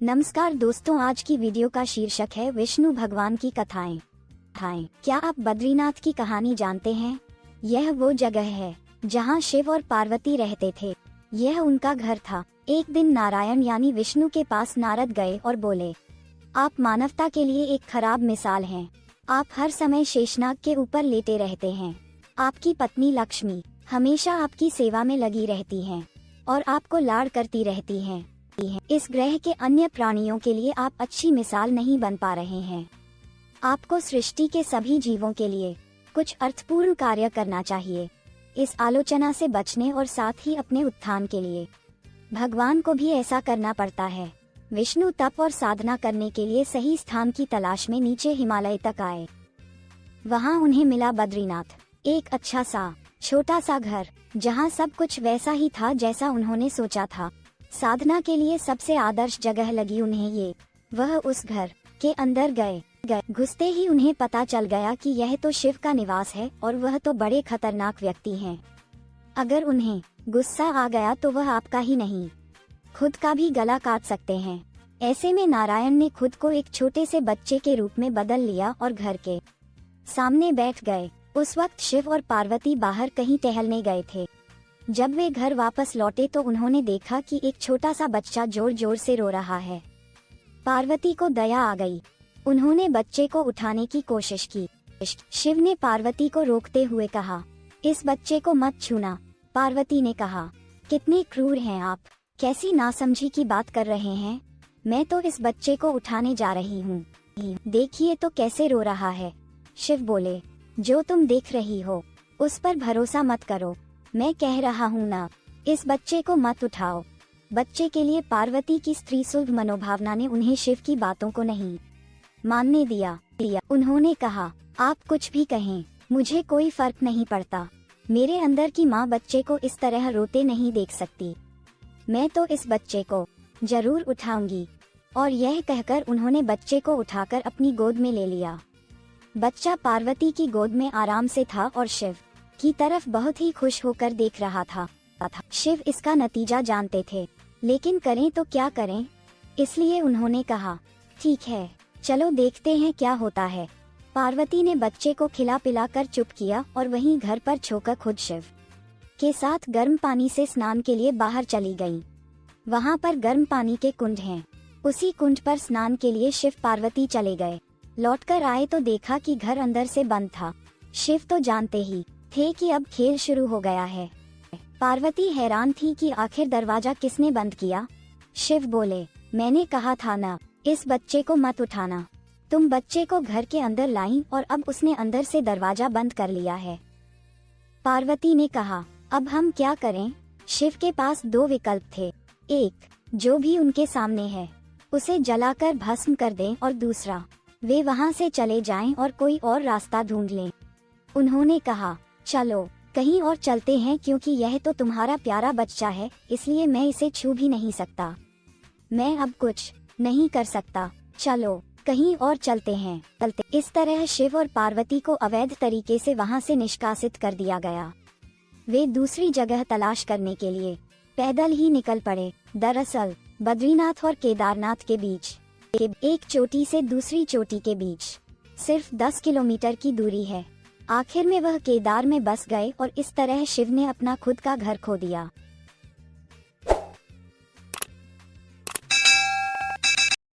नमस्कार दोस्तों, आज की वीडियो का शीर्षक है विष्णु भगवान की कथाएं। क्या आप बद्रीनाथ की कहानी जानते हैं? यह वो जगह है जहां शिव और पार्वती रहते थे। यह उनका घर था। एक दिन नारायण यानी विष्णु के पास नारद गए और बोले, आप मानवता के लिए एक खराब मिसाल हैं। आप हर समय शेषनाग के ऊपर लेटे रहते हैं। आपकी पत्नी लक्ष्मी हमेशा आपकी सेवा में लगी रहती हैं और आपको लाड़ करती रहती हैं। इस ग्रह के अन्य प्राणियों के लिए आप अच्छी मिसाल नहीं बन पा रहे हैं। आपको सृष्टि के सभी जीवों के लिए कुछ अर्थपूर्ण कार्य करना चाहिए। इस आलोचना से बचने और साथ ही अपने उत्थान के लिए भगवान को भी ऐसा करना पड़ता है। विष्णु तप और साधना करने के लिए सही स्थान की तलाश में नीचे हिमालय तक आए। वहां उन्हें मिला बद्रीनाथ, एक अच्छा सा छोटा सा घर जहां सब कुछ वैसा ही था जैसा उन्होंने सोचा था। साधना के लिए सबसे आदर्श जगह लगी उन्हें ये। वह उस घर के अंदर गए। घुसते ही उन्हें पता चल गया कि यह तो शिव का निवास है और वह तो बड़े खतरनाक व्यक्ति हैं। अगर उन्हें गुस्सा आ गया तो वह आपका ही नहीं, खुद का भी गला काट सकते हैं। ऐसे में नारायण ने खुद को एक छोटे से बच्चे के रूप में बदल लिया और घर के सामने बैठ गए। उस वक्त शिव और पार्वती बाहर कहीं टहलने गए थे। जब वे घर वापस लौटे तो उन्होंने देखा कि एक छोटा सा बच्चा जोर जोर से रो रहा है। पार्वती को दया आ गई। उन्होंने बच्चे को उठाने की कोशिश की। शिव ने पार्वती को रोकते हुए कहा, इस बच्चे को मत छूना। पार्वती ने कहा, कितने क्रूर हैं आप, कैसी नासमझी की बात कर रहे हैं। मैं तो इस बच्चे को उठाने जा रही हूँ, देखिए तो कैसे रो रहा है। शिव बोले, जो तुम देख रही हो उस पर भरोसा मत करो। मैं कह रहा हूँ ना, इस बच्चे को मत उठाओ। बच्चे के लिए पार्वती की स्त्री सुलभ मनोभावना ने उन्हें शिव की बातों को नहीं मानने दिया। उन्होंने कहा, आप कुछ भी कहें, मुझे कोई फर्क नहीं पड़ता। मेरे अंदर की माँ बच्चे को इस तरह रोते नहीं देख सकती। मैं तो इस बच्चे को जरूर उठाऊंगी। और यह कहकर उन्होंने बच्चे को उठाकर अपनी गोद में ले लिया। बच्चा पार्वती की गोद में आराम से था और शिव की तरफ बहुत ही खुश होकर देख रहा था। शिव इसका नतीजा जानते थे, लेकिन करें तो क्या करें, इसलिए उन्होंने कहा, ठीक है, चलो देखते हैं क्या होता है। पार्वती ने बच्चे को खिला पिला कर चुप किया और वहीं घर पर छोकर खुद शिव के साथ गर्म पानी से स्नान के लिए बाहर चली गईं। वहां पर गर्म पानी के कुंड हैं। उसी कुंड पर स्नान के लिए शिव पार्वती चले गए। लौटकर आए तो देखा कि घर अंदर से बंद था। शिव तो जानते ही थे कि अब खेल शुरू हो गया है। पार्वती हैरान थी कि आखिर दरवाजा किसने बंद किया। शिव बोले, मैंने कहा था ना, इस बच्चे को मत उठाना। तुम बच्चे को घर के अंदर लाईं और अब उसने अंदर से दरवाजा बंद कर लिया है। पार्वती ने कहा, अब हम क्या करें। शिव के पास दो विकल्प थे। एक, जो भी उनके सामने है उसे जलाकर भस्म कर दें, और दूसरा, वे वहां से चले जाएं और कोई और रास्ता ढूंढ लें। उन्होंने कहा, चलो कहीं और चलते हैं, क्योंकि यह तो तुम्हारा प्यारा बच्चा है, इसलिए मैं इसे छू भी नहीं सकता। मैं अब कुछ नहीं कर सकता, चलो कहीं और चलते हैं। इस तरह शिव और पार्वती को अवैध तरीके से वहां से निष्कासित कर दिया गया। वे दूसरी जगह तलाश करने के लिए पैदल ही निकल पड़े। दरअसल बद्रीनाथ और केदारनाथ के बीच एक चोटी से दूसरी चोटी के बीच सिर्फ 10 किलोमीटर की दूरी है। आखिर में वह केदार में बस गए और इस तरह शिव ने अपना खुद का घर खो दिया।